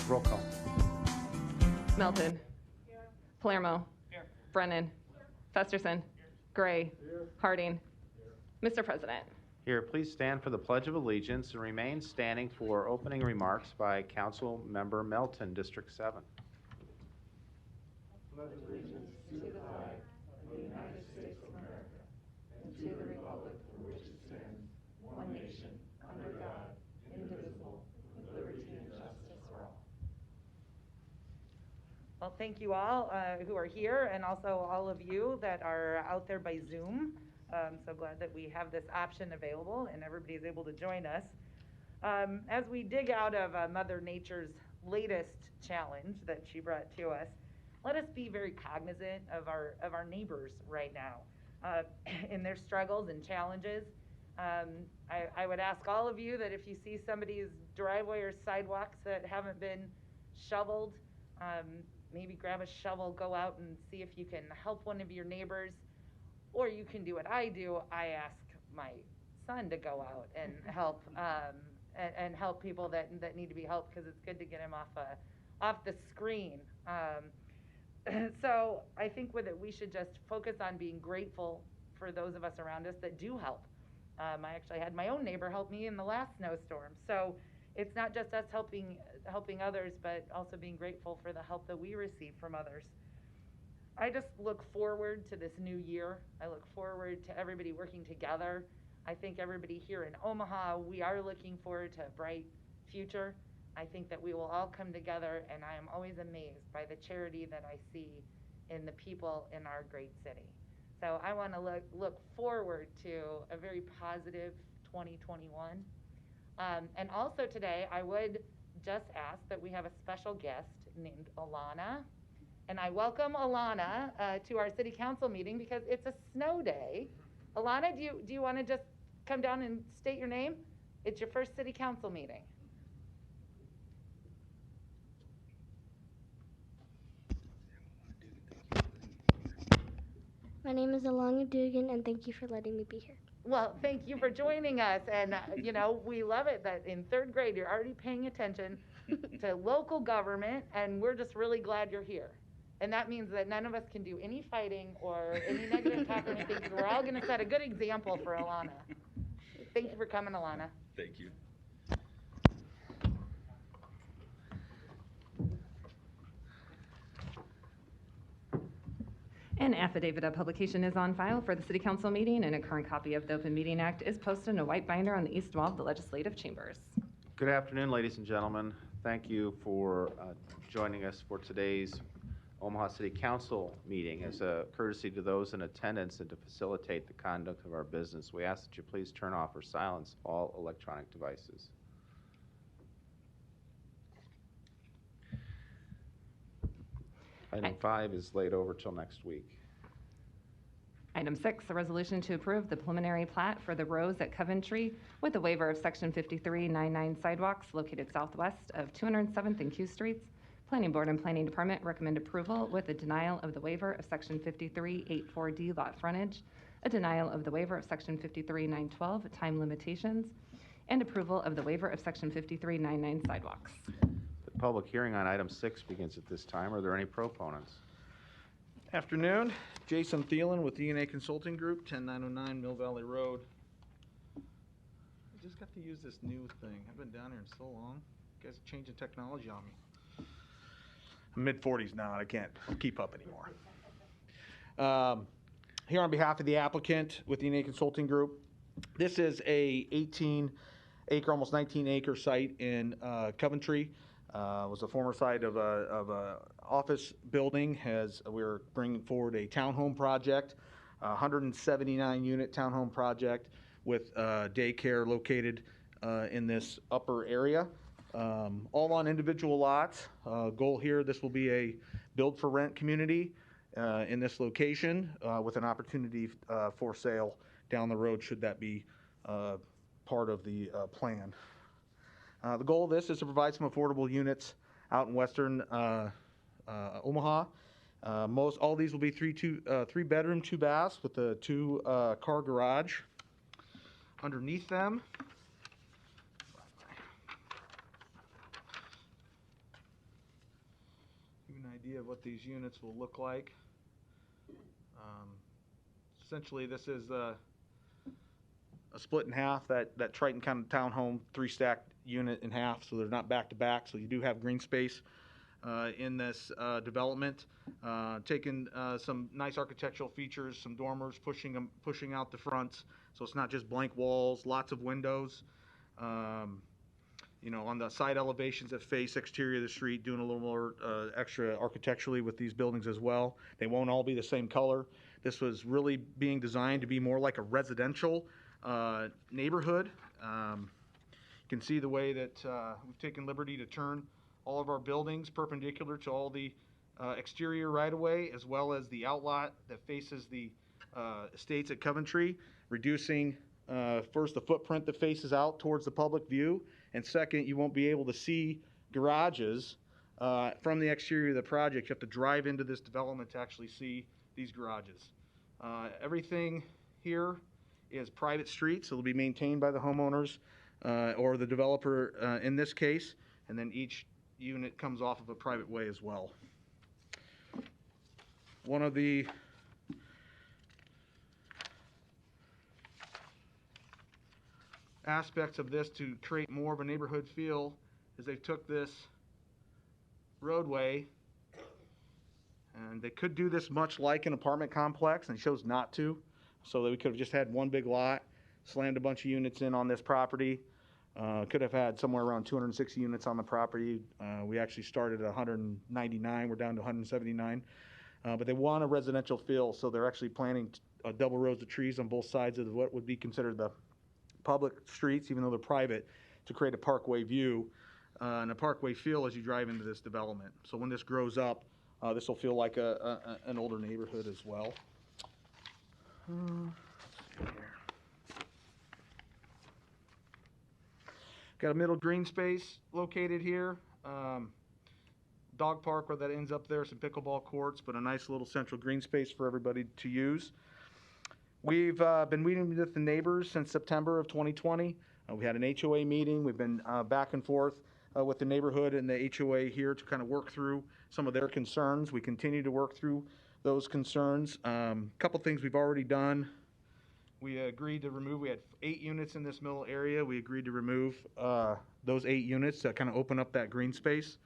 Roll call. Melton. Palermo. Brennan. Festerson. Gray. Harding. Mr. President. Here, please stand for the Pledge of Allegiance and remain standing for opening remarks by Council Member Melton, District 7. Pledge allegiance to the flag of the United States of America and to the republic for which it stands, one nation, under God, indivisible, with liberty and justice for all. Well, thank you all who are here, and also all of you that are out there by Zoom. I'm so glad that we have this option available and everybody is able to join us. As we dig out of Mother Nature's latest challenge that she brought to us, let us be very cognizant of our neighbors right now in their struggles and challenges. I would ask all of you that if you see somebody's driveway or sidewalks that haven't been shoveled, maybe grab a shovel, go out and see if you can help one of your neighbors, or you can do what I do. I ask my son to go out and help and help people that need to be helped, because it's good to get him off the screen. So I think with it, we should just focus on being grateful for those of us around us that do help. I actually had my own neighbor help me in the last snowstorm. So it's not just us helping others, but also being grateful for the help that we receive from others. I just look forward to this new year. I look forward to everybody working together. I think everybody here in Omaha, we are looking forward to a bright future. I think that we will all come together, and I am always amazed by the charity that I see in the people in our great city. So I want to look forward to a very positive 2021. And also today, I would just ask that we have a special guest named Alana. And I welcome Alana to our city council meeting because it's a snow day. Alana, do you want to just come down and state your name? It's your first city council meeting. My name is Alana Dugan, and thank you for letting me be here. Well, thank you for joining us. And, you know, we love it that in third grade, you're already paying attention to local government, and we're just really glad you're here. And that means that none of us can do any fighting or any negative talk or anything, because we're all going to set a good example for Alana. Thank you for coming, Alana. Thank you. An affidavit of publication is on file for the City Council meeting, and a current copy of the Open Meeting Act is posted in a white binder on the east wall of the Legislative Chambers. Good afternoon, ladies and gentlemen. Thank you for joining us for today's Omaha City Council meeting. As a courtesy to those in attendance and to facilitate the conduct of our business, we ask that you please turn off or silence all electronic devices. Item 5 is laid over till next week. Item 6, a resolution to approve the preliminary plat for the Rose at Coventry with a waiver of Section 5399 sidewalks located southwest of 207th and Q Streets. Planning Board and Planning Department recommend approval with a denial of the waiver of Section 5384D lot frontage, a denial of the waiver of Section 53912 time limitations, and approval of the waiver of Section 5399 sidewalks. The public hearing on item 6 begins at this time. Are there any proponents? Afternoon, Jason Thielen with E&A Consulting Group, 10909 Mill Valley Road. I just got to use this new thing. I've been down here in so long. You guys are changing technology on me. I'm mid-40s now, and I can't keep up anymore. Here on behalf of the applicant with E&A Consulting Group, this is a 18-acre, almost 19-acre site in Coventry. Was a former site of a office building. We're bringing forward a townhome project, 179-unit townhome project with daycare located in this upper area. All on individual lots. Goal here, this will be a build-for-rent community in this location with an opportunity for sale down the road should that be part of the plan. The goal of this is to provide some affordable units out in western Omaha. All these will be three bedroom, 2 baths with a 2-car garage. Underneath them, idea of what these units will look like. Essentially, this is a split in half, that Triton kind of townhome 3-stacked unit in half, so they're not back to back, so you do have green space in this development. Taking some nice architectural features, some dormers, pushing out the fronts, so it's not just blank walls, lots of windows. You know, on the side elevations that face exterior of the street, doing a little more extra architecturally with these buildings as well. They won't all be the same color. This was really being designed to be more like a residential neighborhood. You can see the way that we've taken liberty to turn all of our buildings perpendicular to all the exterior right-of-way, as well as the outlot that faces the estates at Coventry, reducing first the footprint that faces out towards the public view, and second, you won't be able to see garages from the exterior of the project. You have to drive into this development to actually see these garages. Everything here is private streets, so it'll be maintained by the homeowners or the developer in this case, and then each unit comes off of a private way as well. One of the aspects of this to create more of a neighborhood feel is they took this roadway, and they could do this much like an apartment complex, and they chose not to, so that we could have just had one big lot, slammed a bunch of units in on this property. Could have had somewhere around 260 units on the property. We actually started at 199. We're down to 179. But they want a residential feel, so they're actually planting double rows of trees on both sides of what would be considered the public streets, even though they're private, to create a parkway view and a parkway feel as you drive into this development. So when this grows up, this will feel like an older neighborhood as well. Let's see here. Got a middle green space located here. Dog park where that ends up there, some pickleball courts, but a nice little central green space for everybody to use. We've been meeting with the neighbors since September of 2020. We had an HOA meeting. We've been back and forth with the neighborhood and the HOA here to kind of work through some of their concerns. We continue to work through those concerns. Couple things we've already done. We agreed to remove, we had 8 units in this middle area. We agreed to remove those 8 units to kind of open up that green space.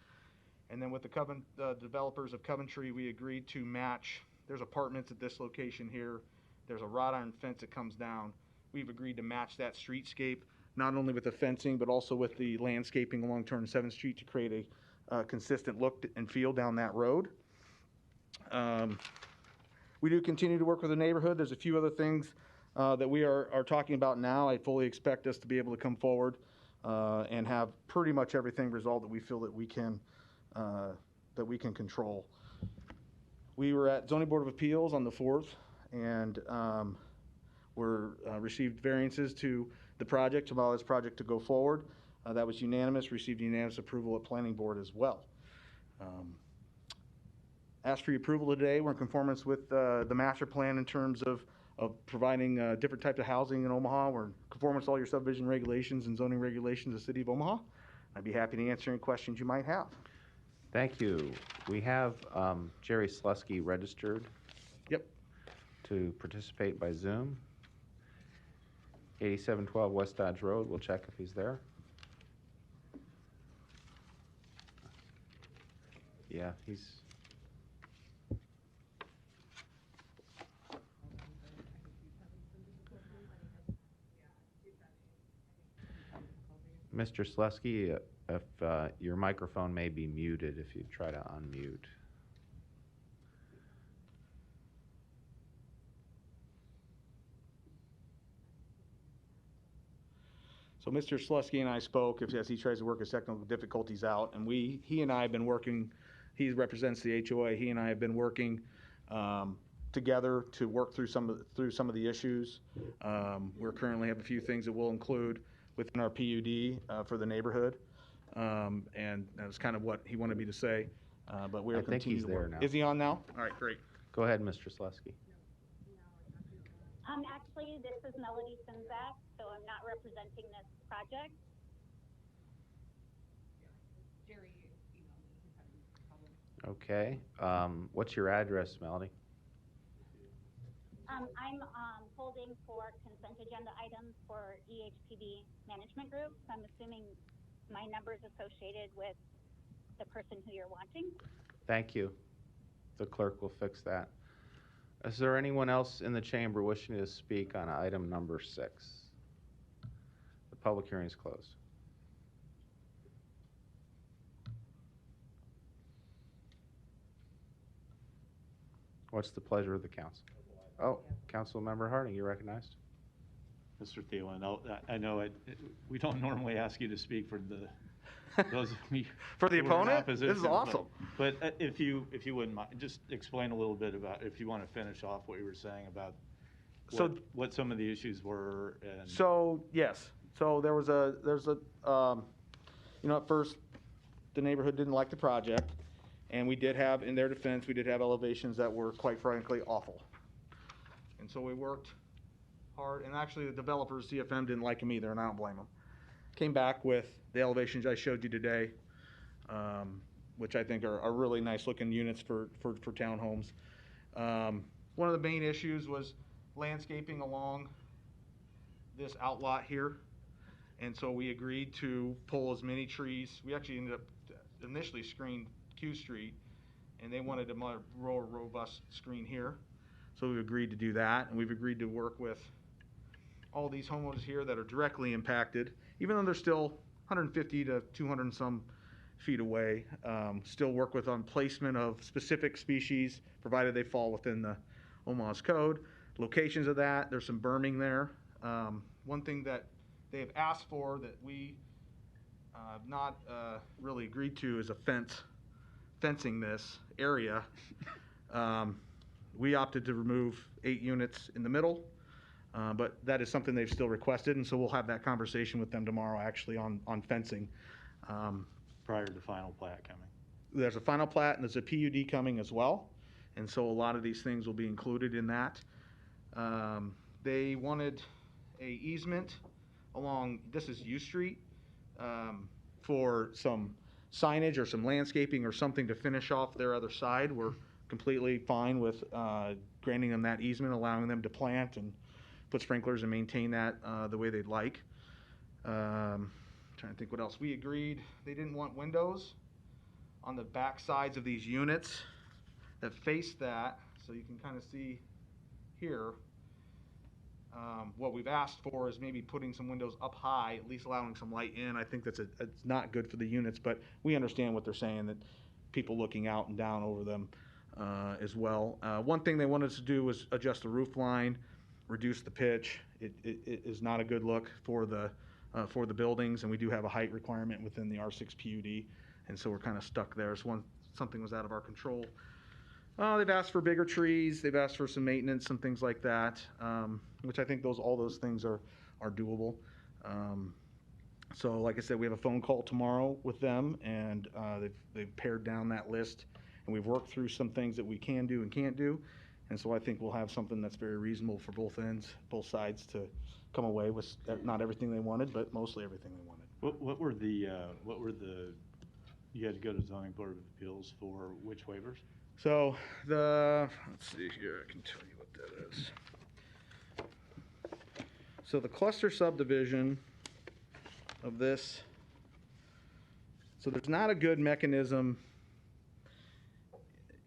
And then with the developers of Coventry, we agreed to match, there's apartments at this location here. There's a wrought iron fence that comes down. We've agreed to match that streetscape, not only with the fencing, but also with the landscaping along 207th Street to create a consistent look and feel down that road. We do continue to work with the neighborhood. There's a few other things that we are talking about now. I fully expect us to be able to come forward and have pretty much everything resolved that we feel that we can control. We were at Zoning Board of Appeals on the 4th, and received variances to the project to allow this project to go forward. That was unanimous, received unanimous approval at Planning Board as well. Asked for your approval today. We're in conformance with the master plan in terms of providing different types of housing in Omaha. We're in conformance with all your subdivision regulations and zoning regulations of the City of Omaha. I'd be happy to answer any questions you might have. Thank you. We have Jerry Slusky registered. Yep. To participate by Zoom. 8712 West Dodge Road. We'll check if he's there. Yeah, he's... Mr. Slusky, if your microphone may be muted, if you try to unmute. So Mr. Slusky and I spoke as he tries to work his technical difficulties out, and he and I have been working. He represents the HOA. He and I have been working together to work through some of the issues. We currently have a few things that we'll include within our PUD for the neighborhood, and that's kind of what he wanted me to say. But we're I think he's there now. Is he on now? All right, great. Go ahead, Mr. Slusky. Actually, this is Melody Sinzak, so I'm not representing this project. Okay. What's your address, Melody? I'm holding for consent agenda items for EHPD Management Group. So I'm assuming my number is associated with the person who you're wanting. Thank you. The clerk will fix that. Is there anyone else in the chamber wishing to speak on item number 6? The public hearing is closed. What's the pleasure of the council? Oh, Councilmember Harding, you're recognized. Mr. Thielen, I know we don't normally ask you to speak for those of me For the who are in opponent? This is opposition, awesome. But if you wouldn't mind, just explain a little bit about, if you want to finish off what you were saying about what some of the issues were. And So, yes. So there's a, at first, the neighborhood didn't like the project, and we did have, in their defense, we did have elevations that were, quite frankly, awful. And so we worked hard, and actually the developers, CFM, didn't like them either, and I don't blame them. Came back with the elevations I showed you today, which I think are really nice looking units for townhomes. One of the main issues was landscaping along this outlot here. And so we agreed to pull as many trees. We actually ended up initially screened Q Street, and they wanted a more robust screen here. So we agreed to do that, and we've agreed to work with all these homeowners here that are directly impacted, even though they're still 150 to 200 and some feet away. Still work with on placement of specific species, provided they fall within the Omaha's code. Locations of that, there's some berming there. One thing that they have asked for that we have not really agreed to is fencing this area. We opted to remove 8 units in the middle, but that is something they've still requested, and so we'll have that conversation with them tomorrow, actually, on fencing. prior to final plat coming. There's a final plat and there's a PUD coming as well, and so a lot of these things will be included in that. They wanted a easement along, this is U Street, for some signage or some landscaping or something to finish off their other side. We're completely fine with granting them that easement, allowing them to plant and put sprinklers and maintain that the way they'd like. Trying to think what else. We agreed they didn't want windows on the back sides of these units that face that, so you can kind of see here. What we've asked for is maybe putting some windows up high, at least allowing some light in. I think it's not good for the units, but we understand what they're saying, that people looking out and down over them as well. One thing they wanted us to do was adjust the roof line, reduce the pitch. It is not a good look for the buildings, and we do have a height requirement within the R6 PUD, and so we're kind of stuck there. So something was out of our control. They've asked for bigger trees. They've asked for some maintenance, some things like that, which I think all those things are doable. So like I said, we have a phone call tomorrow with them, and they've pared down that list, and we've worked through some things that we can do and can't do. And so I think we'll have something that's very reasonable for both both sides to come away with not everything they wanted, but mostly everything they wanted. What were the you had to go to zoning board of appeals for which waivers? So let's see here, I can tell you what that is. So the cluster subdivision of this, so there's not a good mechanism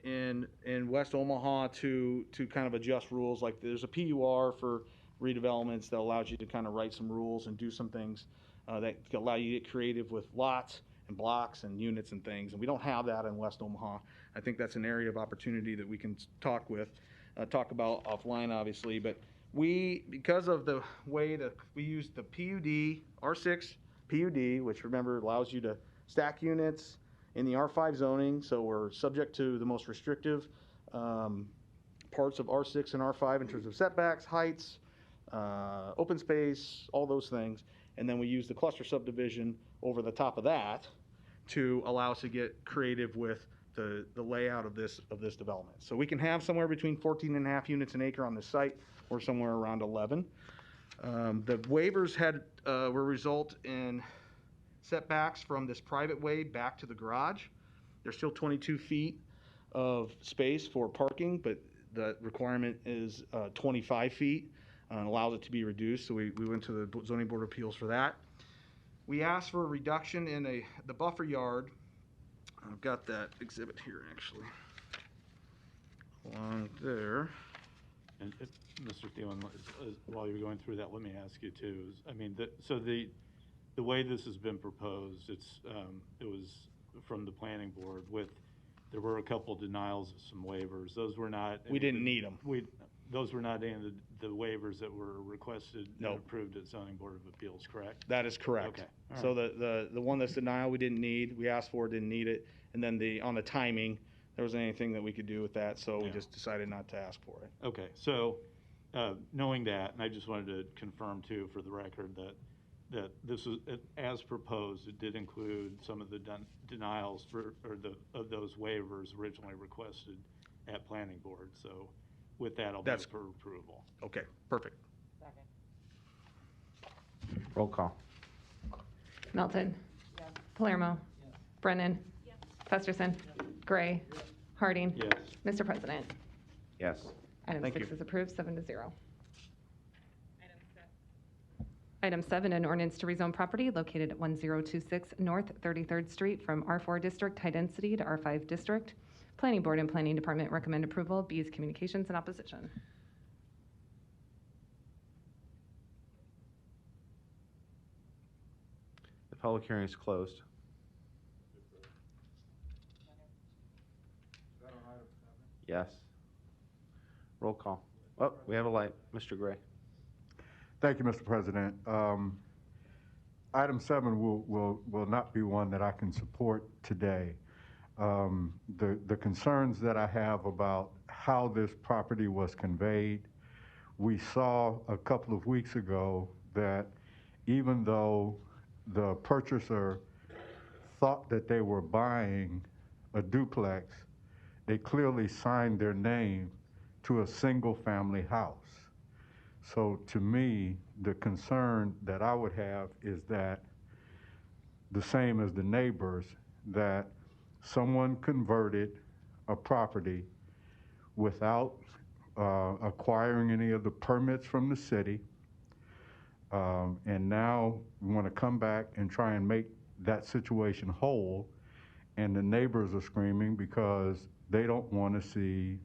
in West Omaha to kind of adjust rules. Like there's a PUR for redevelopments that allows you to kind of write some rules and do some things that allow you to get creative with lots and blocks and units and things, and we don't have that in West Omaha. I think that's an area of opportunity that we can talk about offline, obviously, but because of the way that we use the PUD, R6 PUD, which remember allows you to stack units in the R5 zoning, so we're subject to the most restrictive parts of R6 and R5 in terms of setbacks, heights, open space, all those things. And then we use the cluster subdivision over the top of that to allow us to get creative with the layout of this development. So we can have somewhere between 14 and a half units an acre on this site, or somewhere around 11. The waivers were result in setbacks from this private way back to the garage. There's still 22 feet of space for parking, but the requirement is 25 feet and allows it to be reduced. So we went to the zoning board of appeals for that. We asked for a reduction in the buffer yard. I've got that exhibit here, actually. Along there. And Mr. Thielen, while you're going through that, let me ask you too, so the way this has been proposed, it was from the planning board there were a couple denials of some waivers. Those were not. We didn't need them. Those were not any of the waivers that were requested No. and approved at zoning board of appeals, correct? That is correct. Okay. All So the one that's denial, we didn't need. We asked for it, didn't need it. And then on the timing, there wasn't anything that we could do with that, so we Yeah. just decided not to ask for it. Okay, so knowing that, and I just wanted to confirm too for the record that this was, as proposed, it did include some of the denials of those waivers originally requested at planning board. So with that, I'll move That's- for approval. Okay, perfect. Second. Roll call. Melton. Palermo. Brennan. Festerson. Gray. Harding. Yes. Mr. President. Yes. Item Thank 6 you. is approved, 7-0. Item 7, an ordinance to rezone property located at 1026 North 33rd Street from R4 District High Density to R5 District. Planning Board and Planning Department recommend approval. B is communications and opposition. The public hearing is closed. Yes. Roll call. Oh, we have a light. Mr. Gray. Thank you, Mr. President. Item 7 will not be one that I can support today. The concerns that I have about how this property was conveyed, we saw a couple of weeks ago that even though the purchaser thought that they were buying a duplex, they clearly signed their name to a single-family house. So to me, the concern that I would have is that the same as the neighbors, that someone converted a property without acquiring any of the permits from the city, and now we want to come back and try and make that situation whole, and the neighbors are screaming because they don't want to see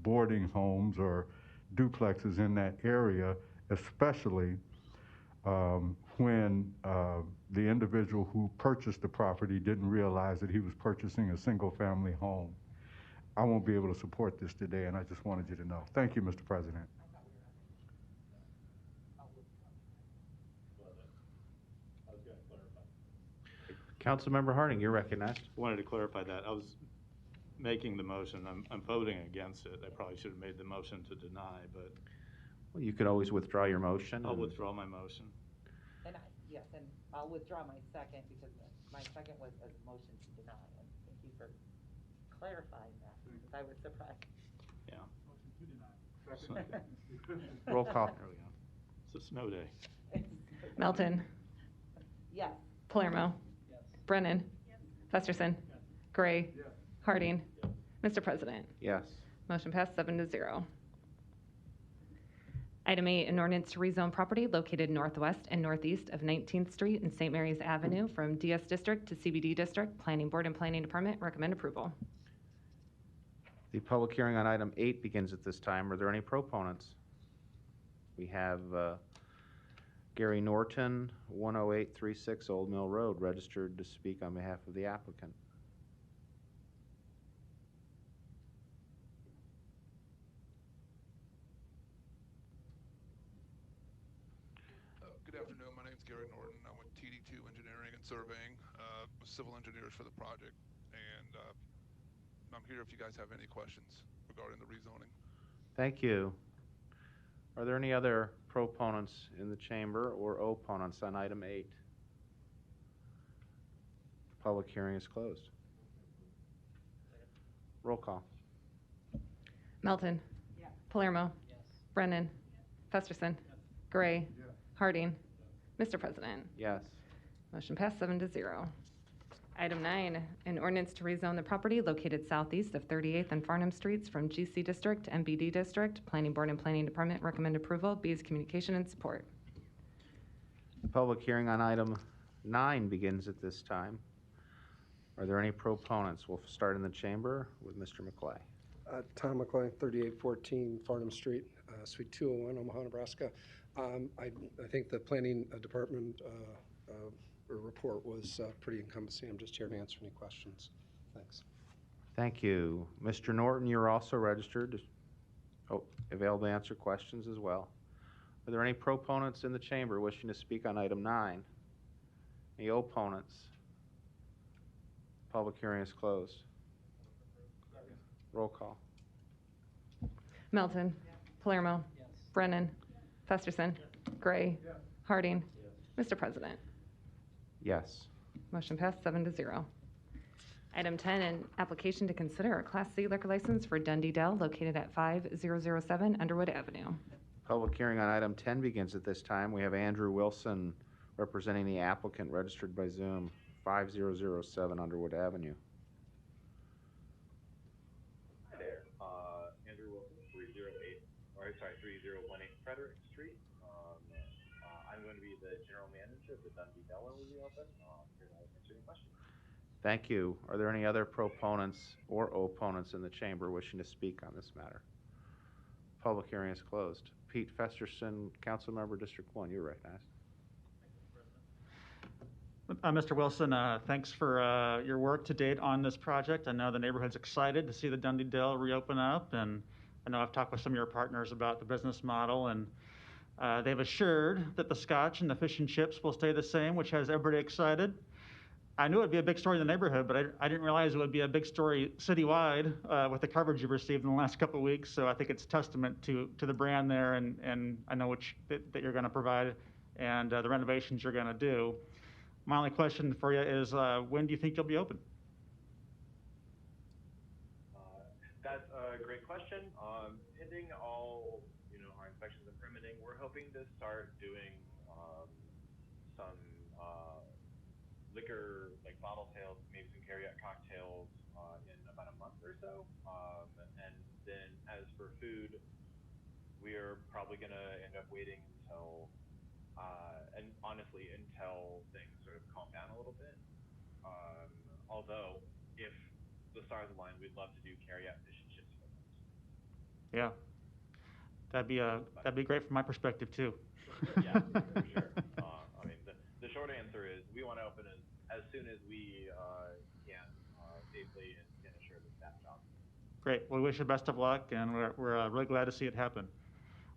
boarding homes or duplexes in that area, especially when the individual who purchased the property didn't realize that he was purchasing a single-family home. I won't be able to support this today, and I just wanted you to know. Thank you, Mr. President. Councilmember Harding, you're recognized. Wanted to clarify that. I was making the motion. I'm voting against it. I probably should have made the motion to deny, but Well, you could always withdraw your motion. I'll and- withdraw my motion. And and I'll withdraw my second because my second was a motion to deny. And thank you for clarifying that, because I was surprised. Yeah. Roll call. There we go. It's a snow day. Melton. Yes. Palermo. Brennan. Festerson. Gray. Harding. Mr. President. Yes. Motion passed 7-0. Item 8, an ordinance to rezone property located northwest and northeast of 19th Street and St. Mary's Avenue from DS District to CBD District. Planning Board and Planning Department recommend approval. The public hearing on item 8 begins at this time. Are there any proponents? We have Gary Norton, 10836 Old Mill Road, registered to speak on behalf of the applicant. Good afternoon. My name is Gary Norton. I'm with TD2 Engineering and Surveying, civil engineers for the project. And I'm here if you guys have any questions regarding the rezoning. Thank you. Are there any other proponents in the chamber or opponents on item 8? Public hearing is closed. Roll call. Melton. Palermo. Brennan. Festerson. Gray. Harding. Mr. President. Yes. Motion passed 7-0. Item 9, an ordinance to rezone the property located southeast of 38th and Farnham Streets from GC District to MBD District. Planning Board and Planning Department recommend approval. B is communication and support. The public hearing on item 9 begins at this time. Are there any proponents? We'll start in the chamber with Mr. McClay. Tom McClay, 3814 Farnham Street, Suite 201, Omaha, Nebraska. I think the planning department report was pretty encompassing. I'm just here to answer any questions. Thanks. Thank you. Mr. Norton, you're also registered. Available to answer questions as well. Are there any proponents in the chamber wishing to speak on item 9? Any opponents? Public hearing is closed. Roll call. Melton. Palermo. Brennan. Festerson. Gray. Harding. Mr. President. Yes. Motion passed 7-0. Item 10, an application to consider a Class C liquor license for Dundee Dell located at 5007 Underwood Avenue. Public hearing on item 10 begins at this time. We have Andrew Wilson representing the applicant registered by Zoom, 5007 Underwood Avenue. Hi there, Andrew Wilson, 3018 Frederick Street. I'm going to be the general manager of the Dundee Dell when we open. Here to answer any questions. Thank you. Are there any other proponents or opponents in the chamber wishing to speak on this matter? Public hearing is closed. Pete Festerson, Council Member District 1, you're recognized. Mr. Wilson, thanks for your work to date on this project. I know the neighborhood's excited to see the Dundee Dell reopen up, and I know I've talked with some of your partners about the business model, and they've assured that the scotch and the fish and chips will stay the same, which has everybody excited. I knew it would be a big story in the neighborhood, but I didn't realize it would be a big story citywide with the coverage you've received in the last couple of weeks. So I think it's testament to the brand there, and I know that you're going to provide and the renovations you're going to do. My only question for you is, when do you think you'll be open? That's a great question. Pending all, our inspections and permitting, we're hoping to start doing some liquor, like bottle sales, maybe some carry-out cocktails in about a month or so. And then as for food, we are probably going to end up waiting until, and honestly, until things sort of calm down a little bit. Although, if the stars align, we'd love to do carry-out fish and chips for them. Yeah, that'd be great from my perspective too. Yeah, for sure. I mean, the short answer is we want to open as soon as we can, safely and can assure the staff job. Great. Well, we wish you best of luck, and we're really glad to see it happen.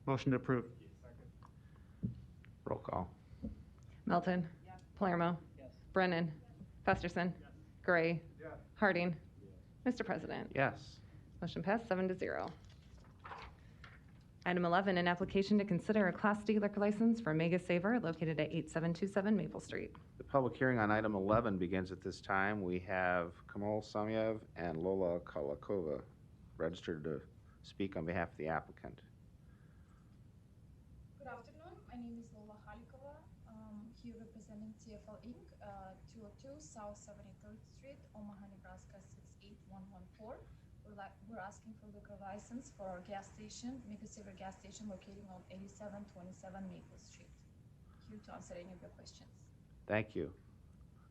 Motion to approve. Roll call. Melton. Palermo. Brennan. Festerson. Gray. Harding. Mr. President. Yes. Motion passed 7-0. Item 11, an application to consider a Class D liquor license for Mega Saver located at 8727 Maple Street. The public hearing on item 11 begins at this time. We have Kamal Samyev and Lola Kalakova registered to speak on behalf of the applicant. Good afternoon. My name is Lola Halikova. Here representing TFL Inc., 202 South 73rd Street, Omaha, Nebraska 68114. We're asking for liquor license for our gas station, Mega Saver gas station located on 8727 Maple Street. Here to answer any of your questions. Thank you.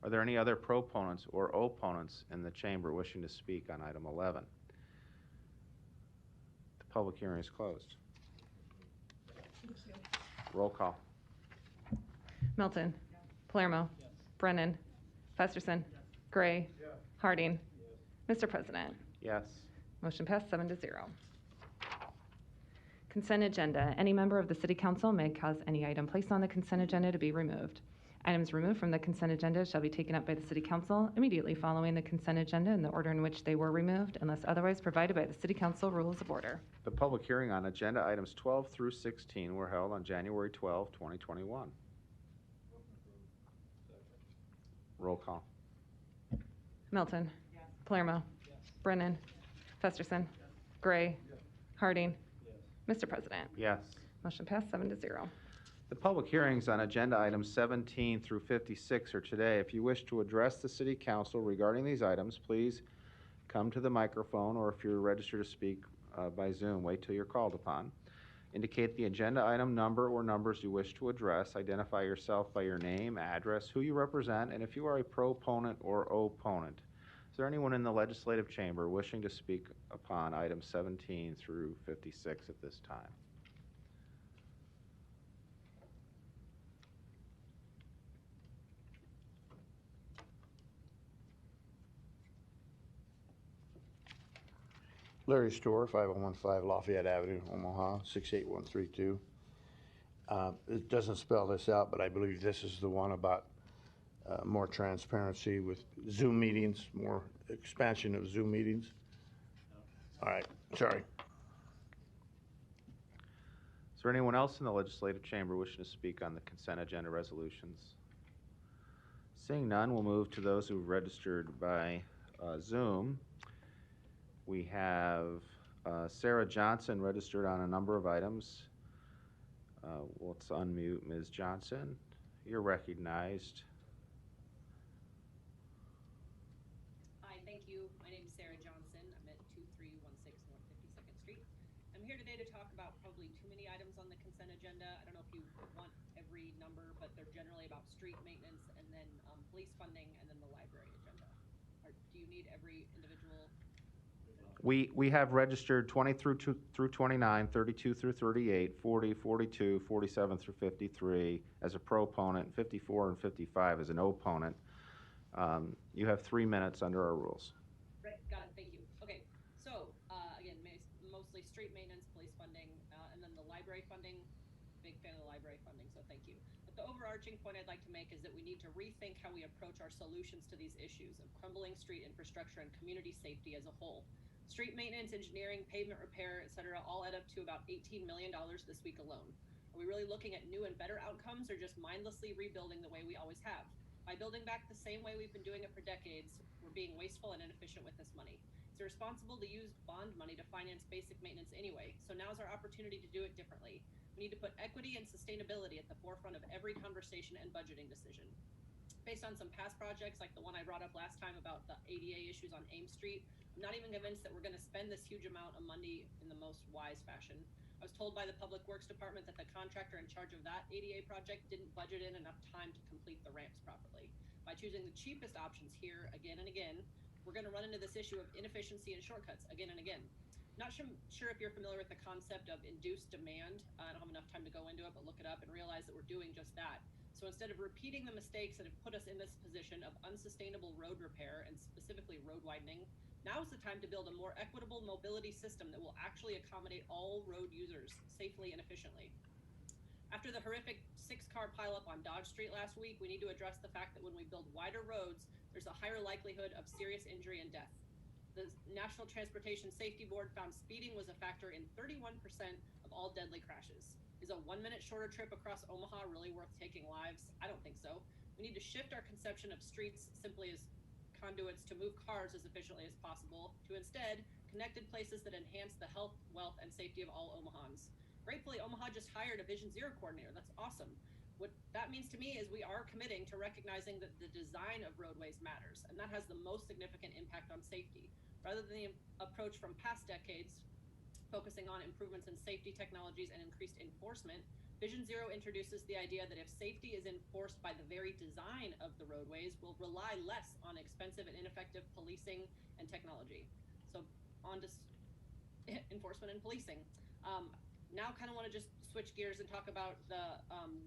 Are there any other proponents or opponents in the chamber wishing to speak on item 11? The public hearing is closed. Thank you. Roll call. Melton. Palermo. Brennan. Festerson. Gray. Harding. Mr. President. Yes. Motion passed 7-0. Consent agenda. Any member of the City Council may cause any item placed on the consent agenda to be removed. Items removed from the consent agenda shall be taken up by the City Council immediately following the consent agenda in the order in which they were removed, unless otherwise provided by the City Council Rules of Order. The public hearing on agenda items 12 through 16 were held on January 12, 2021. Roll call. Melton. Palermo. Brennan. Festerson. Gray. Harding. Mr. President. Yes. Motion passed 7-0. The public hearings on agenda items 17 through 56 are today. If you wish to address the City Council regarding these items, please come to the microphone, or if you're registered to speak by Zoom, wait till you're called upon. Indicate the agenda item number or numbers you wish to address. Identify yourself by your name, address, who you represent, and if you are a proponent or opponent. Is there anyone in the legislative chamber wishing to speak upon items 17 through 56 at this time? Larry Store, 5015 Lafayette Avenue, Omaha, 68132. It doesn't spell this out, but I believe this is the one about more transparency with Zoom meetings, more expansion of Zoom meetings. All right, sorry. Is there anyone else in the legislative chamber wishing to speak on the consent agenda resolutions? Seeing none, we'll move to those who registered by Zoom. We have Sarah Johnson registered on a number of items. Let's unmute Ms. Johnson. You're recognized. Hi, thank you. My name is Sarah Johnson. I'm at 2316 North 52nd Street. I'm here today to talk about probably too many items on the consent agenda. I don't know if you want every number, but they're generally about street maintenance and then police funding and then the library agenda. Do you need every individual? We have registered 20 through 29, 32 through 38, 40, 42, 47 through 53 as a proponent, 54 and 55 as an opponent. You have 3 minutes under our rules. Right, got it, thank you. Okay, so again, mostly street maintenance, police funding, and then the library funding. Big fan of the library funding, so thank you. But the overarching point I'd like to make is that we need to rethink how we approach our solutions to these issues of crumbling street infrastructure and community safety as a whole. Street maintenance, engineering, pavement repair, et cetera, all add up to about $18 million this week alone. Are we really looking at new and better outcomes or just mindlessly rebuilding the way we always have? By building back the same way we've been doing it for decades, we're being wasteful and inefficient with this money. It's irresponsible to use bond money to finance basic maintenance anyway, so now's our opportunity to do it differently. We need to put equity and sustainability at the forefront of every conversation and budgeting decision. Based on some past projects, like the one I brought up last time about the ADA issues on Ames Street, I'm not even convinced that we're going to spend this huge amount of money in the most wise fashion. I was told by the Public Works Department that the contractor in charge of that ADA project didn't budget in enough time to complete the ramps properly. By choosing the cheapest options here again and again, we're going to run into this issue of inefficiency and shortcuts again and again. Not sure if you're familiar with the concept of induced demand. I don't have enough time to go into it, but look it up and realize that we're doing just that. So instead of repeating the mistakes that have put us in this position of unsustainable road repair and specifically road widening, now is the time to build a more equitable mobility system that will actually accommodate all road users safely and efficiently. After the horrific 6-car pileup on Dodge Street last week, we need to address the fact that when we build wider roads, there's a higher likelihood of serious injury and death. The National Transportation Safety Board found speeding was a factor in 31% of all deadly crashes. Is a 1-minute shorter trip across Omaha really worth taking lives? I don't think so. We need to shift our conception of streets simply as conduits to move cars as efficiently as possible to instead connected places that enhance the health, wealth, and safety of all Omahans. Gratefully, Omaha just hired a Vision Zero coordinator. That's awesome. What that means to me is we are committing to recognizing that the design of roadways matters, and that has the most significant impact on safety. Rather than the approach from past decades, focusing on improvements in safety technologies and increased enforcement, Vision Zero introduces the idea that if safety is enforced by the very design of the roadways, we'll rely less on expensive and ineffective policing and technology. So on to enforcement and policing. Now kind of want to just switch gears and talk about the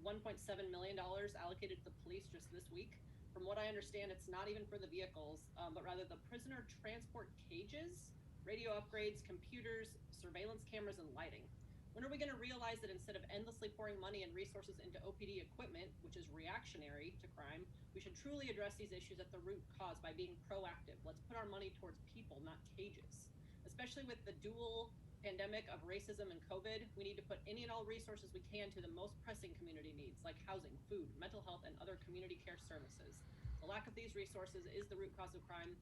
$1.7 million allocated to the police just this week. From what I understand, it's not even for the vehicles, but rather the prisoner transport cages, radio upgrades, computers, surveillance cameras, and lighting. When are we going to realize that instead of endlessly pouring money and resources into OPD equipment, which is reactionary to crime, we should truly address these issues at the root cause by being proactive? Let's put our money towards people, not cages. Especially with the dual pandemic of racism and COVID, we need to put any and all resources we can to the most pressing community needs, like housing, food, mental health, and other community care services. The lack of these resources is the root cause of crime,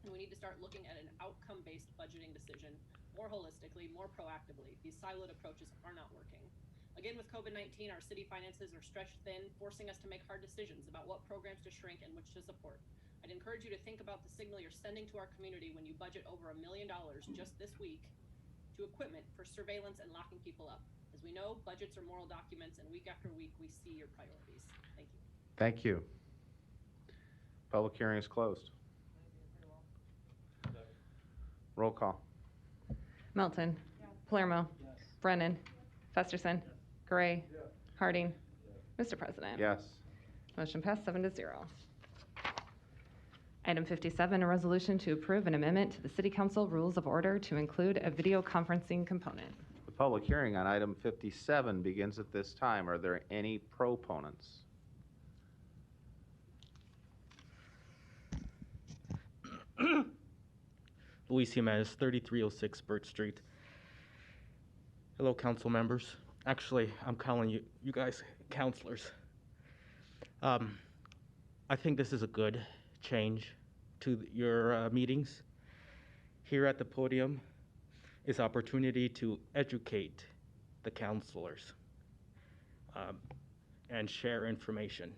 and we need to start looking at an outcome-based budgeting decision more holistically, more proactively. These siloed approaches are not working. Again, with COVID-19, our city finances are stretched thin, forcing us to make hard decisions about what programs to shrink and which to support. I'd encourage you to think about the signal you're sending to our community when you budget over $1 million just this week to equipment for surveillance and locking people up. As we know, budgets are moral documents, and week after week, we see your priorities. Thank you. Thank you. Public hearing is closed. Roll call. Melton. Palermo. Brennan. Festerson. Gray. Harding. Mr. President. Yes. Motion passed 7-0. Item 57, a resolution to approve an amendment to the City Council Rules of Order to include a video conferencing component. The public hearing on item 57 begins at this time. Are there any proponents? Luis Jimenez, 3306 Birch Street. Hello, council members. Actually, I'm calling you guys counselors. I think this is a good change to your meetings. Here at the podium is opportunity to educate the counselors and share information.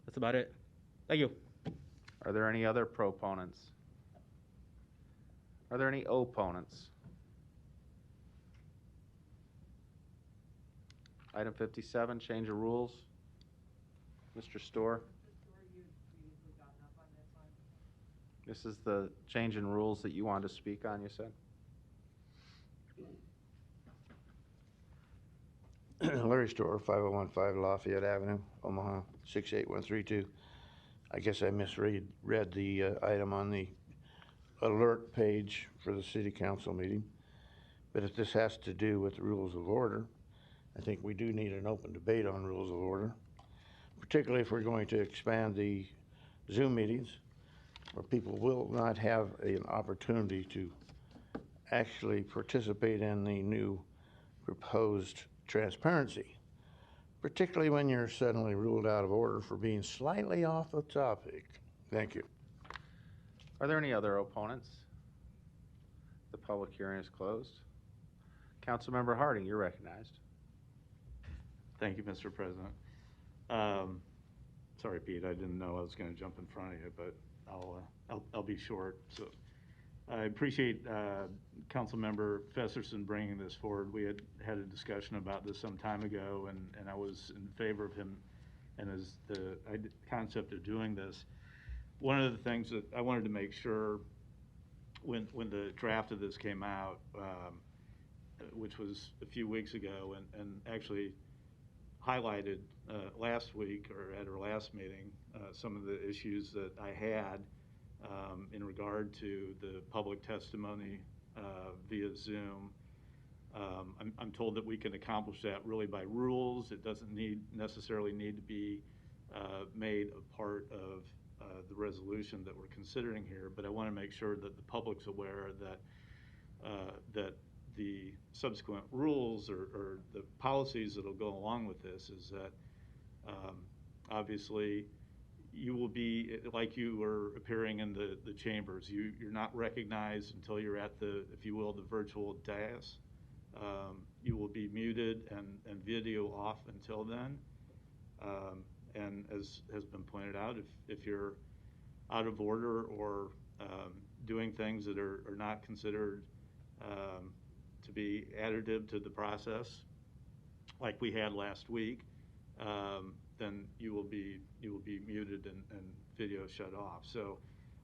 That's about it. Thank you. Are there any other proponents? Are there any opponents? Item 57, change of rules. Mr. Storr. This is the change in rules that you wanted to speak on, you said? Larry Storr, 5015 Lafayette Avenue, Omaha, 68132. I guess I misread the item on the alert page for the city council meeting. But if this has to do with the rules of order, I think we do need an open debate on rules of order, particularly if we're going to expand the Zoom meetings, where people will not have an opportunity to actually participate in the new proposed transparency, particularly when you're suddenly ruled out of order for being slightly off the topic. Thank you. Are there any other opponents? The public hearing is closed. Councilmember Harding, you're recognized. Thank you, Mr. President. Sorry, Pete, I didn't know I was going to jump in front of you, but I'll be short. So I appreciate Councilmember Festerson bringing this forward. We had a discussion about this some time ago, and I was in favor of him and the concept of doing this. One of the things that I wanted to make sure when the draft of this came out, which was a few weeks ago, and actually highlighted last week or at our last meeting some of the issues that I had in regard to the public testimony via Zoom. I'm told that we can accomplish that really by rules. It doesn't necessarily need to be made a part of the resolution that we're considering here, but I want to make sure that the public's aware that the subsequent rules or the policies that'll go along with this is that obviously you will be, like you were appearing in the chambers, you're not recognized until you're at the, if you will, the virtual dais. You will be muted and video off until then. And as has been pointed out, if you're out of order or doing things that are not considered to be additive to the process, like we had last week, then you will be muted and video shut off. So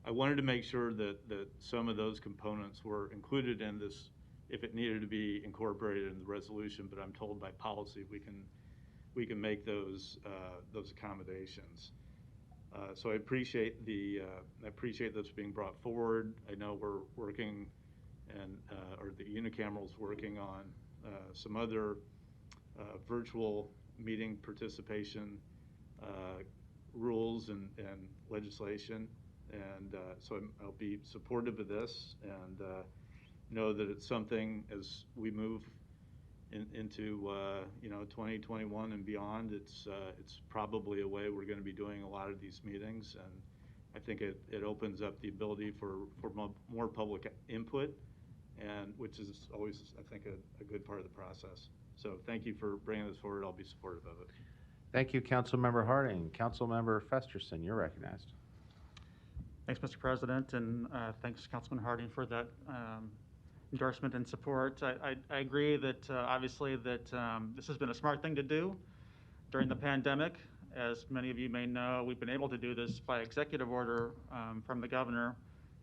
I wanted to make sure that some of those components were included in this if it needed to be incorporated in the resolution, but I'm told by policy we can make those accommodations. So I appreciate this being brought forward. I know we're working or the unicameral's working on some other virtual meeting participation rules and legislation, and so I'll be supportive of this and know that it's something as we move into 2021 and beyond. It's probably a way we're going to be doing a lot of these meetings, and I think it opens up the ability for more public input, and which is always, I think, a good part of the process. So thank you for bringing this forward. I'll be supportive of it. Thank you, Councilmember Harding. Councilmember Festerson, you're recognized. Thanks, Mr. President, and thanks, Councilman Harding, for that endorsement and support. I agree that obviously that this has been a smart thing to do during the pandemic. As many of you may know, we've been able to do this by executive order from the governor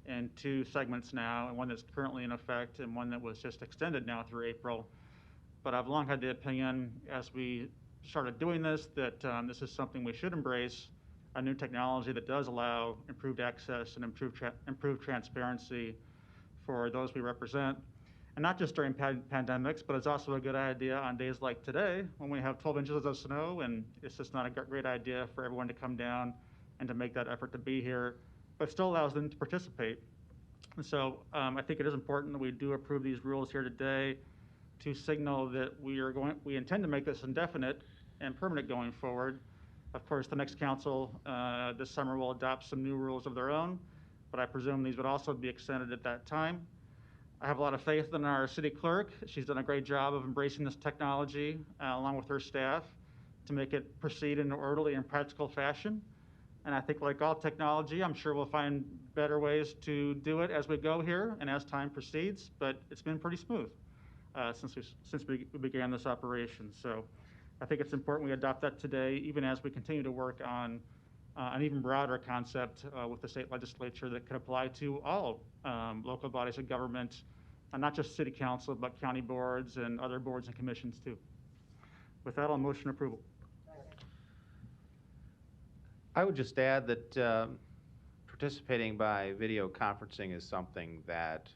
in 2 segments now, and one that's currently in effect and one that was just extended now through April. But I've long had the opinion, as we started doing this, that this is something we should embrace, a new technology that does allow improved access and improved transparency for those we represent. And not just during pandemics, but it's also a good idea on days like today when we have 12 inches of snow, and it's just not a great idea for everyone to come down and to make that effort to be here, but still allows them to participate. And so I think it is important that we do approve these rules here today to signal that we intend to make this indefinite and permanent going forward. Of course, the next council this summer will adopt some new rules of their own, but I presume these would also be extended at that time. I have a lot of faith in our city clerk. She's done a great job of embracing this technology along with her staff to make it proceed in an orderly and practical fashion. And I think, like all technology, I'm sure we'll find better ways to do it as we go here and as time proceeds, but it's been pretty smooth since we began this operation. So I think it's important we adopt that today, even as we continue to work on an even broader concept with the state legislature that could apply to all local bodies of government, not just city council, but county boards and other boards and commissions too. With that, I'll motion approval. I would just add that participating by video conferencing is something that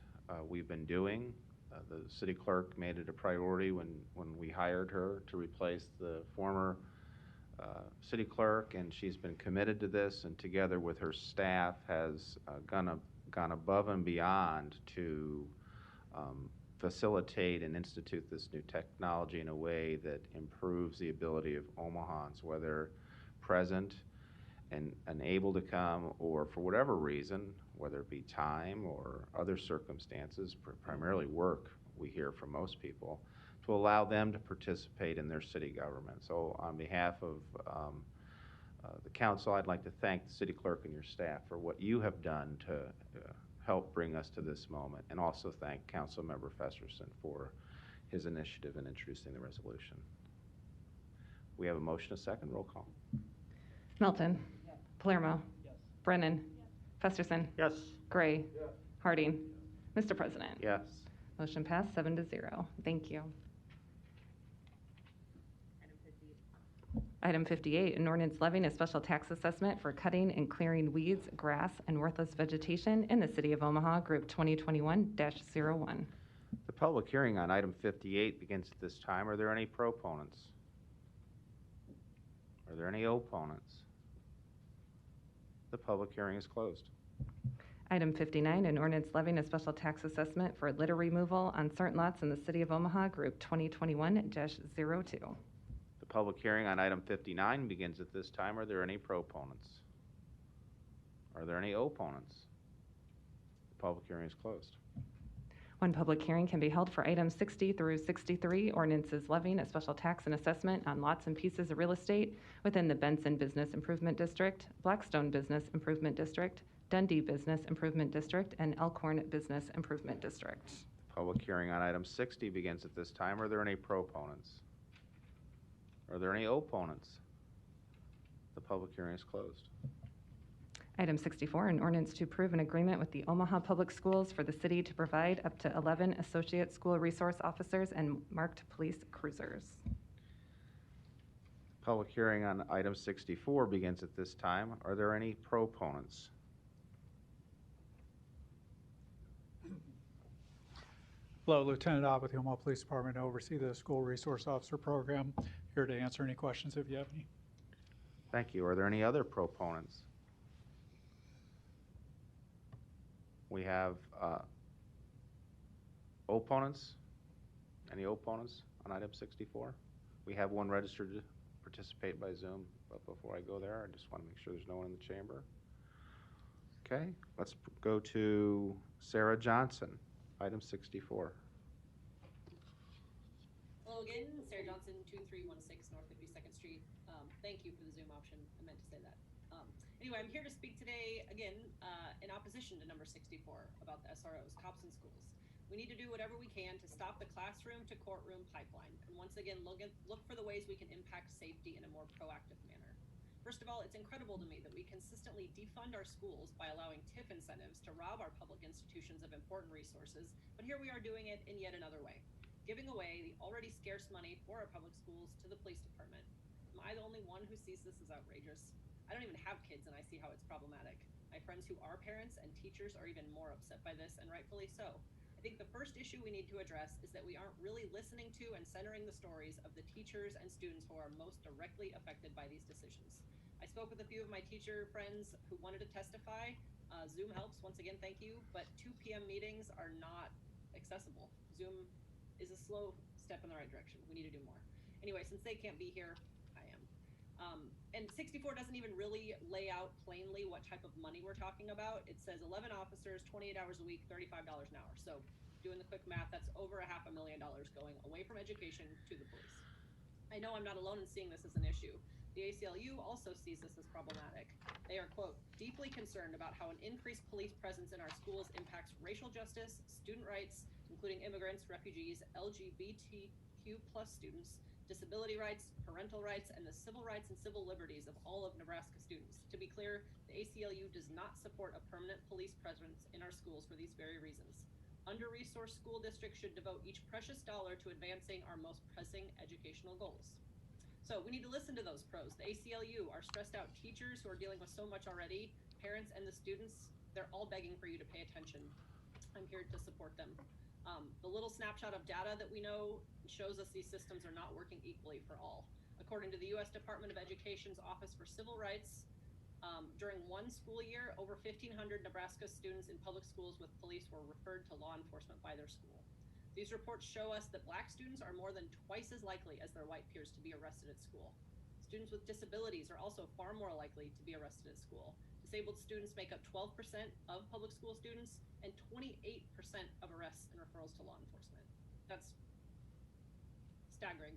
we've been doing. The city clerk made it a priority when we hired her to replace the former city clerk, and she's been committed to this, and together with her staff has gone above and beyond to facilitate and institute this new technology in a way that improves the ability of Omahans, whether present and able to come, or for whatever reason, whether it be time or other circumstances, primarily work, we hear from most people, to allow them to participate in their city government. So on behalf of the council, I'd like to thank the city clerk and your staff for what you have done to help bring us to this moment, and also thank Councilmember Festerson for his initiative in introducing the resolution. We have a motion, a second, roll call. Melton. Palermo. Brennan. Festerson. Yes. Gray. Harding. Mr. President. Yes. Motion passed 7-0. Thank you. Item 58, an ordinance levying a special tax assessment for cutting and clearing weeds, grass, and worthless vegetation in the city of Omaha, Group 2021-01. The public hearing on item 58 begins at this time. Are there any proponents? Are there any opponents? The public hearing is closed. Item 59, an ordinance levying a special tax assessment for litter removal on certain lots in the city of Omaha, Group 2021-02. The public hearing on item 59 begins at this time. Are there any proponents? Are there any opponents? The public hearing is closed. One public hearing can be held for items 60 through 63, ordinances levying a special tax and assessment on lots and pieces of real estate within the Benson Business Improvement District, Blackstone Business Improvement District, Dundee Business Improvement District, and Elkhorn Business Improvement District. The public hearing on item 60 begins at this time. Are there any proponents? Are there any opponents? The public hearing is closed. Item 64, an ordinance to approve an agreement with the Omaha Public Schools for the city to provide up to 11 associate school resource officers and marked police cruisers. Public hearing on item 64 begins at this time. Are there any proponents? Hello, Lieutenant Ott with the Omaha Police Department. I oversee the School Resource Officer Program. Here to answer any questions if you have any. Thank you. Are there any other proponents? We have opponents. Any opponents on item 64? We have one registered to participate by Zoom, but before I go there, I just want to make sure there's no one in the chamber. Okay, let's go to Sarah Johnson, item 64. Hello Hello again, Sarah Johnson, 2316 North 52nd Street. Thank you for the Zoom option. I meant to say that. Anyway, I'm here to speak today, again, in opposition to number 64 about the SROs, cops in schools. We need to do whatever we can to stop the classroom to courtroom pipeline, and once again, look for the ways we can impact safety in a more proactive manner. First of all, it's incredible to me that we consistently defund our schools by allowing TIF incentives to rob our public institutions of important resources, but here we are doing it in yet another way, giving away the already scarce money for our public schools to the police department. Am I the only one who sees this as outrageous? I don't even have kids and I see how it's problematic. My friends who are parents and teachers are even more upset by this, and rightfully so. I think the first issue we need to address is that we aren't really listening to and centering the stories of the teachers and students who are most directly affected by these decisions. I spoke with a few of my teacher friends who wanted to testify. Zoom helps, once again, thank you, but 2 p.m. meetings are not accessible. Zoom is a slow step in the right direction. We need to do more. Anyway, since they can't be here, I am. And 64 doesn't even really lay out plainly what type of money we're talking about. It says 11 officers, 28 hours a week, $35 an hour. So doing the quick math, that's over $500,000 going away from education to the police. I know I'm not alone in seeing this as an issue. The ACLU also sees this as problematic. They are, quote, deeply concerned about how an increased police presence in our schools impacts racial justice, student rights, including immigrants, refugees, LGBTQ+ students, disability rights, parental rights, and the civil rights and civil liberties of all of Nebraska students. To be clear, the ACLU does not support a permanent police presence in our schools for these very reasons. Under-resourced school districts should devote each precious dollar to advancing our most pressing educational goals. So we need to listen to those pros. The ACLU, our stressed out teachers who are dealing with so much already, parents and the students, they're all begging for you to pay attention. I'm here to support them. The little snapshot of data that we know shows us these systems are not working equally for all. According to the U.S. Department of Education's Office for Civil Rights, during one school year, over 1,500 Nebraska students in public schools with police were referred to law enforcement by their school. These reports show us that Black students are more than twice as likely as their white peers to be arrested at school. Students with disabilities are also far more likely to be arrested at school. Disabled students make up 12% of public school students and 28% of arrests and referrals to law enforcement. That's staggering.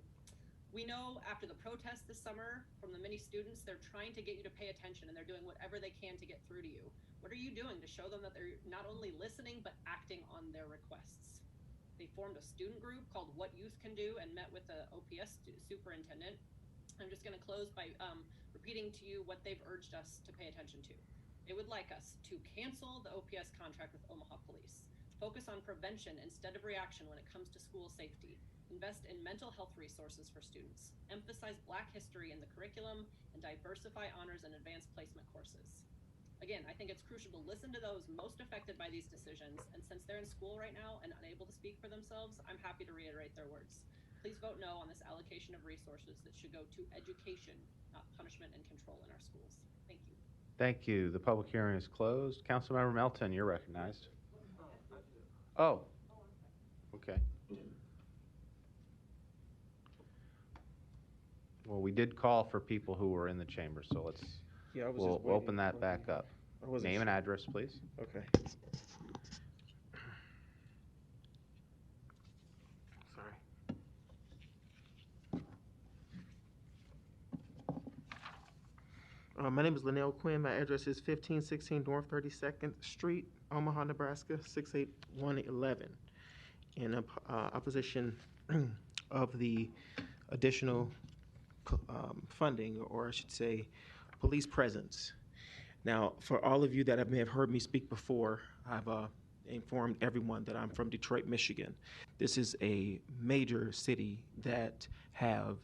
We know after the protests this summer from the many students, they're trying to get you to pay attention and they're doing whatever they can to get through to you. What are you doing to show them that they're not only listening, but acting on their requests? They formed a student group called What Youth Can Do and met with the OPS superintendent. I'm just going to close by repeating to you what they've urged us to pay attention to. They would like us to cancel the OPS contract with Omaha Police, focus on prevention instead of reaction when it comes to school safety, invest in mental health resources for students, emphasize Black history in the curriculum, and diversify honors and advanced placement courses. Again, I think it's crucial to listen to those most affected by these decisions, and since they're in school right now and unable to speak for themselves, I'm happy to reiterate their words. Please vote no on this allocation of resources that should go to education, not punishment and control in our schools. Thank you. Thank you. The public hearing is closed. Councilmember Melton, you're recognized. Oh, okay. Well, we did call for people who were in the chamber, so let's, Yeah, I was we'll just waiting. open that back up. I wasn't Name and sure. address, please. Okay. Sorry. My name is Linnell Quinn. My address is 1516 North 32nd Street, Omaha, Nebraska, 68111. In opposition of the additional funding, or I should say, police presence. Now, for all of you that may have heard me speak before, I've informed everyone that I'm from Detroit, Michigan. This is a major city that have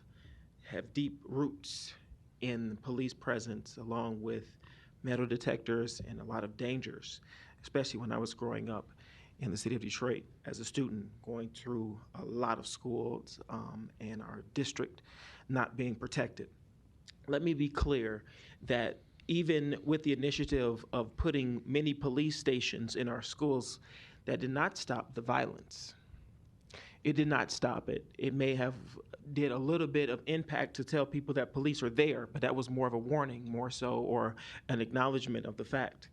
deep roots in police presence, along with metal detectors and a lot of dangers, especially when I was growing up in the city of Detroit as a student, going through a lot of schools and our district not being protected. Let me be clear that even with the initiative of putting many police stations in our schools, that did not stop the violence. It did not stop it. It may have did a little bit of impact to tell people that police are there, but that was more of a warning, more so, or an acknowledgement of the fact.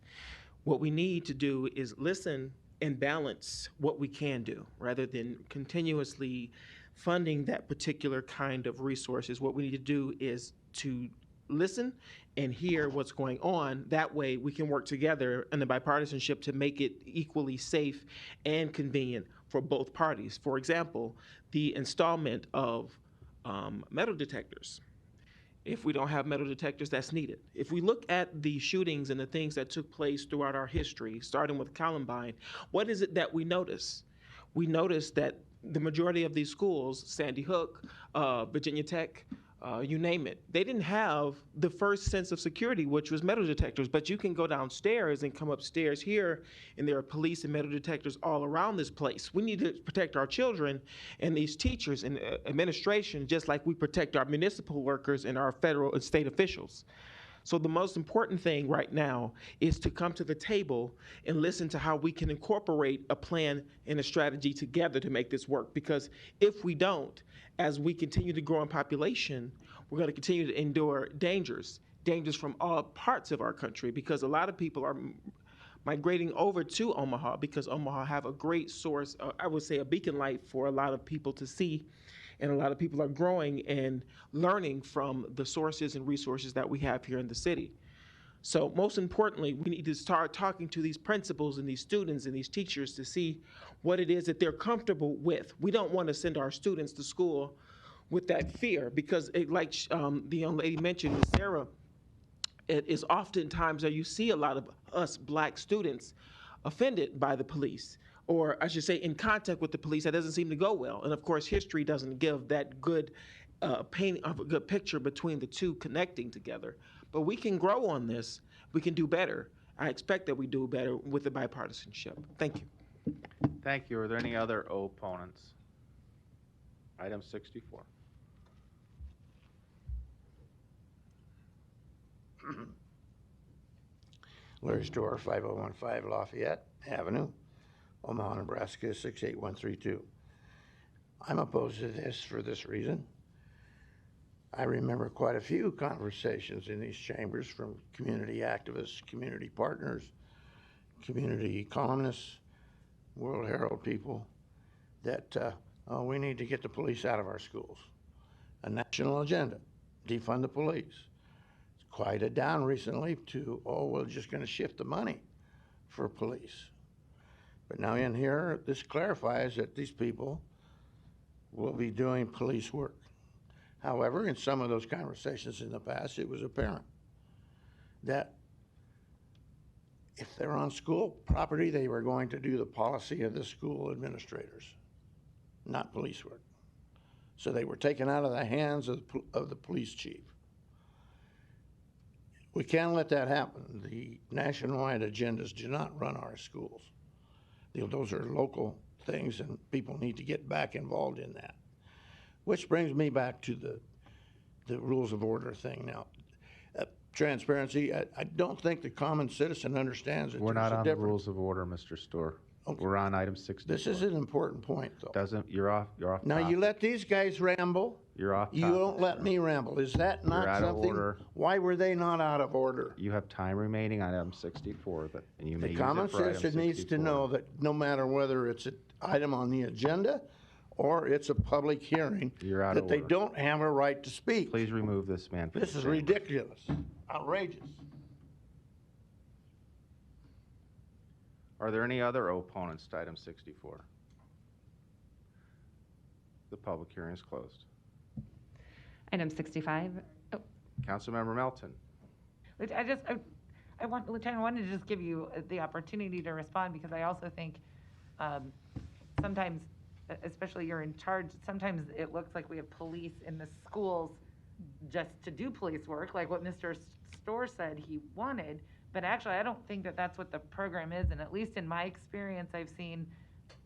What we need to do is listen and balance what we can do, rather than continuously funding that particular kind of resources. What we need to do is to listen and hear what's going on. That way we can work together in the bipartisanship to make it equally safe and convenient for both parties. For example, the installment of metal detectors. If we don't have metal detectors, that's needed. If we look at the shootings and the things that took place throughout our history, starting with Columbine, what is it that we notice? We notice that the majority of these schools, Sandy Hook, Virginia Tech, you name it, they didn't have the first sense of security, which was metal detectors. But you can go downstairs and come upstairs here, and there are police and metal detectors all around this place. We need to protect our children and these teachers and administration, just like we protect our municipal workers and our federal and state officials. So the most important thing right now is to come to the table and listen to how we can incorporate a plan and a strategy together to make this work. Because if we don't, as we continue to grow in population, we're going to continue to endure dangers from all parts of our country, because a lot of people are migrating over to Omaha because Omaha have a great source, I would say a beacon light for a lot of people to see. And a lot of people are growing and learning from the sources and resources that we have here in the city. So most importantly, we need to start talking to these principals and these students and these teachers to see what it is that they're comfortable with. We don't want to send our students to school with that fear, because like the young lady mentioned, Sarah, it is oftentimes that you see a lot of us black students offended by the police, or I should say in contact with the police. That doesn't seem to go well. And of course, history doesn't give that good painting of a good picture between the two connecting together. But we can grow on this. We can do better. I expect that we do better with the bipartisanship. Thank you. Thank you. Are there any other opponents? Item 64. Larry Store, 5015 Lafayette Avenue, Omaha, Nebraska, 68132. I'm opposed to this for this reason. I remember quite a few conversations in these chambers from community activists, community partners, community columnists, World Herald people, that we need to get the police out of our schools. A national agenda, defund the police. It's quieted down recently to, oh, we're just going to shift the money for police. But now in here, this clarifies that these people will be doing police work. However, in some of those conversations in the past, it was apparent that if they're on school property, they were going to do the policy of the school administrators, not police work. So they were taken out of the hands of the police chief. We can't let that happen. The nationwide agendas do not run our schools. Those are local things, and people need to get back involved in that. Which brings me back to the rules of order thing now. Transparency, I don't think the common citizen understands that We're there's not a on the difference. rules of order, Mr. Storr. Okay. We're on item 64. This is an important point, though. You're off Now, topic. you let these guys ramble. You're off You topic, don't let sir. me ramble. Is that You're not out of something? order. Why were they not out of order? You have time remaining on item 64, and you may The use common it for item citizen needs to 64. know that no matter whether it's an item on the agenda or it's a public hearing, You're out that of they order. don't have a right to speak. Please remove this man from This the is chamber. ridiculous, outrageous. Are there any other opponents to item 64? The public hearing is closed. Item 65. Oh, Councilmember Melton. Lieutenant, I wanted to just give you the opportunity to respond, because I also think sometimes, especially you're in charge, sometimes it looks like we have police in the schools just to do police work, like what Mr. Storr said he wanted. But actually, I don't think that that's what the program is. And at least in my experience, I've seen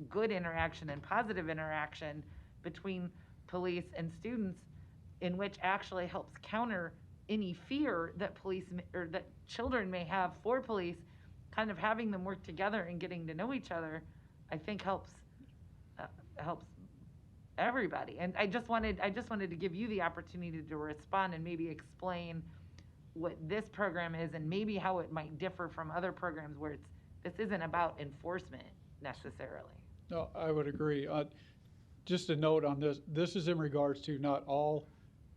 good interaction and positive interaction between police and students, in which actually helps counter any fear that police or that children may have for police. Kind of having them work together and getting to know each other, I think helps everybody. And I just wanted to give you the opportunity to respond and maybe explain what this program is, and maybe how it might differ from other programs where this isn't about enforcement necessarily. No, I would agree. just a note on this, this is in regards to not all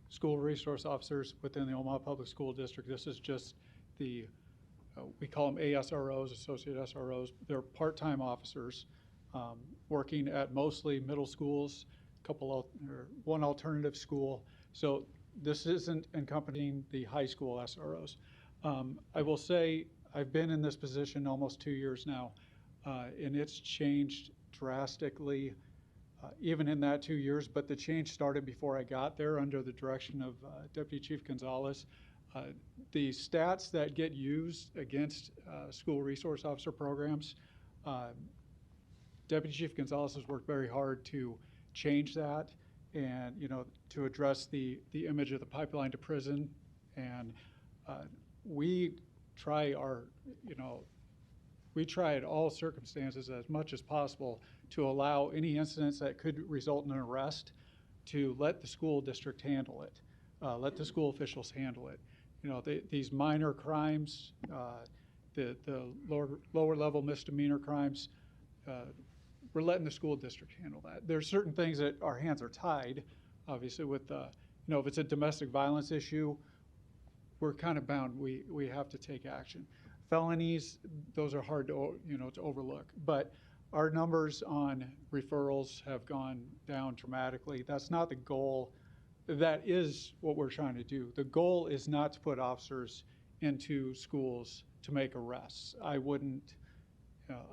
school resource officers within the Omaha Public School District. This is just the, we call them ASROs, Associate SROs. They're part-time officers working at mostly middle schools, or one alternative school. So this isn't encompassing the high school SROs. I will say I've been in this position almost 2 years now, and it's changed drastically even in that 2 years, but the change started before I got there under the direction of Deputy Chief Gonzalez. The stats that get used against school resource officer programs, Deputy Chief Gonzalez has worked very hard to change that and, to address the image of the pipeline to prison. And we try we try at all circumstances as much as possible to allow any incidents that could result in an arrest to let the school district handle it, let the school officials handle it. These minor crimes, the lower level misdemeanor crimes, we're letting the school district handle that. There's certain things that our hands are tied, obviously, with, if it's a domestic violence issue, we're kind of bound. We have to take action. Felonies, those are hard to, to overlook. But our numbers on referrals have gone down dramatically. That's not the goal. That is what we're trying to do. The goal is not to put officers into schools to make arrests. I wouldn't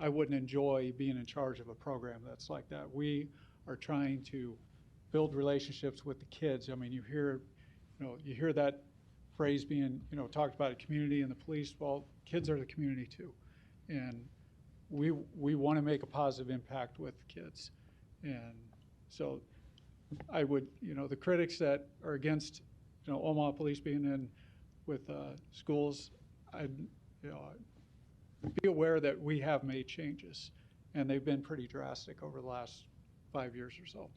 enjoy being in charge of a program that's like that. We are trying to build relationships with the kids. I mean, you hear that phrase being, talked about, a community and the police. Well, kids are the community too, and we want to make a positive impact with kids. And so I would, the critics that are against, Omaha police being in with schools, be aware that we have made changes, and they've been pretty drastic over the last 5 years or so.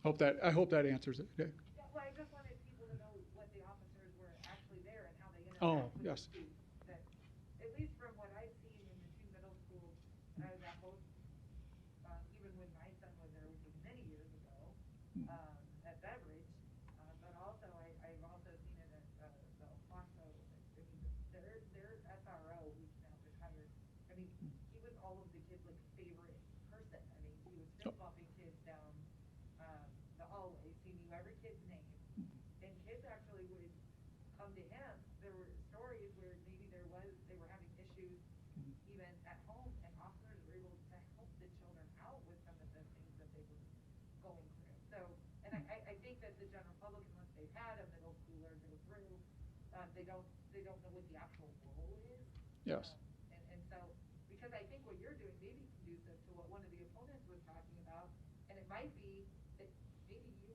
I hope that answers it. Okay. Yeah, well, I just wanted people to know what the officers were actually there and how they interact with yes. the students. That, at least from what I've seen in the two middle schools, and I was at both, even when my son was there, which was many years ago, at Beveridge, but also I've also seen it at the Oxo. Their SRO, who's now retired, I mean, he was all of the kids' favorite person. I mean, he was fist-bumping kids down the hallways. He knew every kid's name, and kids actually would come to him. There were stories where maybe they were having issues even at home, and officers were able to help the children out with some of the things that they were going through. So, and I think that the general public, unless they've had a middle schooler go through, they don't know what the actual role is. Yes. And so, because I think what you're doing may be conducive to what one of the opponents was talking about, and it might be that maybe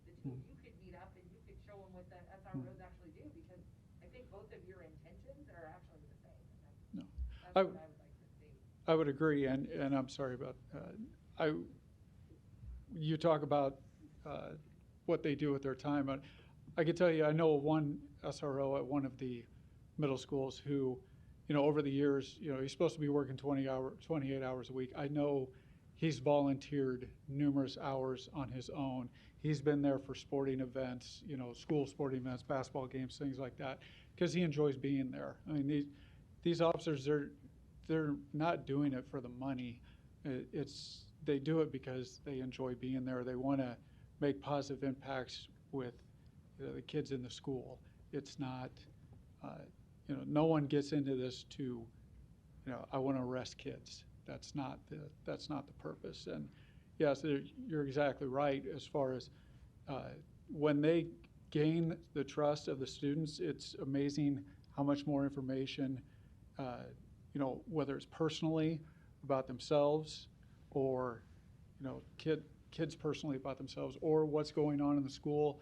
the two of you could meet up and you could show them what the SROs actually do, because I think both of your intentions are actually the same. And that's what I would like to see. I would agree, and I'm sorry about you talk about what they do with their time. I can tell you, I know one SRO at one of the middle schools who, over the years, he's supposed to be working 28 hours a week. I know he's volunteered numerous hours on his own. He's been there for sporting events, school sporting events, basketball games, things like that, because he enjoys being there. I mean, these officers, they're not doing it for the money. They do it because they enjoy being there. They want to make positive impacts with the kids in the school. It's not, no one gets into this to, I want to arrest kids. That's not the purpose. And yes, you're exactly right as far as when they gain the trust of the students, it's amazing how much more information, whether it's personally about themselves or, kids personally about themselves, or what's going on in the school,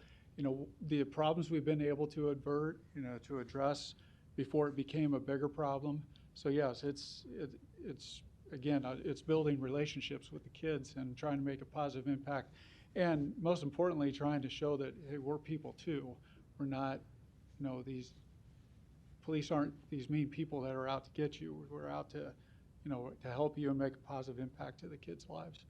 the problems we've been able to avert, to address before it became a bigger problem. So yes, it's building relationships with the kids and trying to make a positive impact. And most importantly, trying to show that, hey, we're people too. We're not, these police aren't these mean people that are out to get you. We're out to, to help you and make a positive impact to the kids' lives.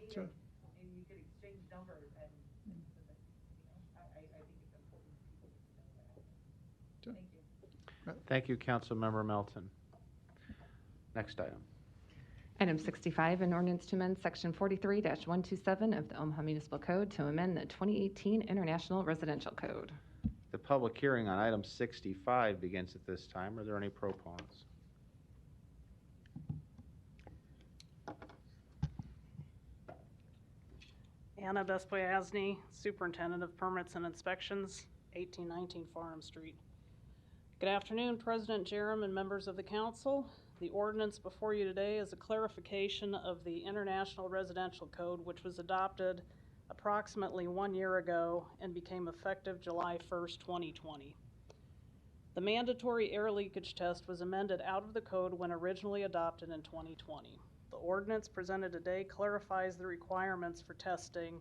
meeting, and you could exchange numbers, and, you know, I think it's important for people to know that. Thank you. Thank you, Councilmember Melton. Next item. Item 65, an ordinance to amend Section 43-127 of the Omaha Municipal Code to amend the 2018 International Residential Code. The public hearing on item 65 begins at this time. Are there any proponents? Anna Vespoyazny, Superintendent of Permits and Inspections, 1819 Farnham Street. Good afternoon, President Jerem and members of the council. The ordinance before you today is a clarification of the International Residential Code, which was adopted approximately 1 year ago and became effective July 1st, 2020. The mandatory air leakage test was amended out of the code when originally adopted in 2020. The ordinance presented today clarifies the requirements for testing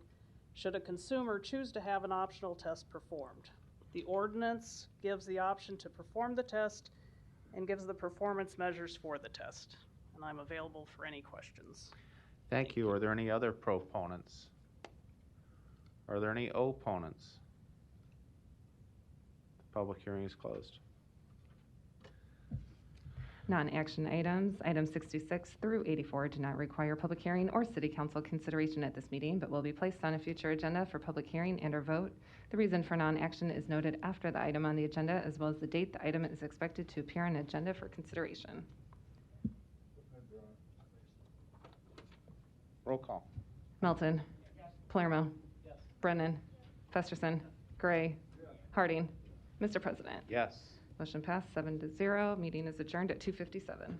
should a consumer choose to have an optional test performed. The ordinance gives the option to perform the test and gives the performance measures for the test. And I'm available for any questions. Thank you. Are there any other proponents? Are there any opponents? The public hearing is closed. Non-action items, items 66 through 84 do not require public hearing or city council consideration at this meeting, but will be placed on a future agenda for public hearing and or vote. The reason for non-action is noted after the item on the agenda, as well as the date the item is expected to appear on the agenda for consideration. Roll call. Melton. Palermo. Brennan. Festerson. Gray. Harding. Mr. President. Yes. Motion passed 7-0. Meeting is adjourned at 2:57.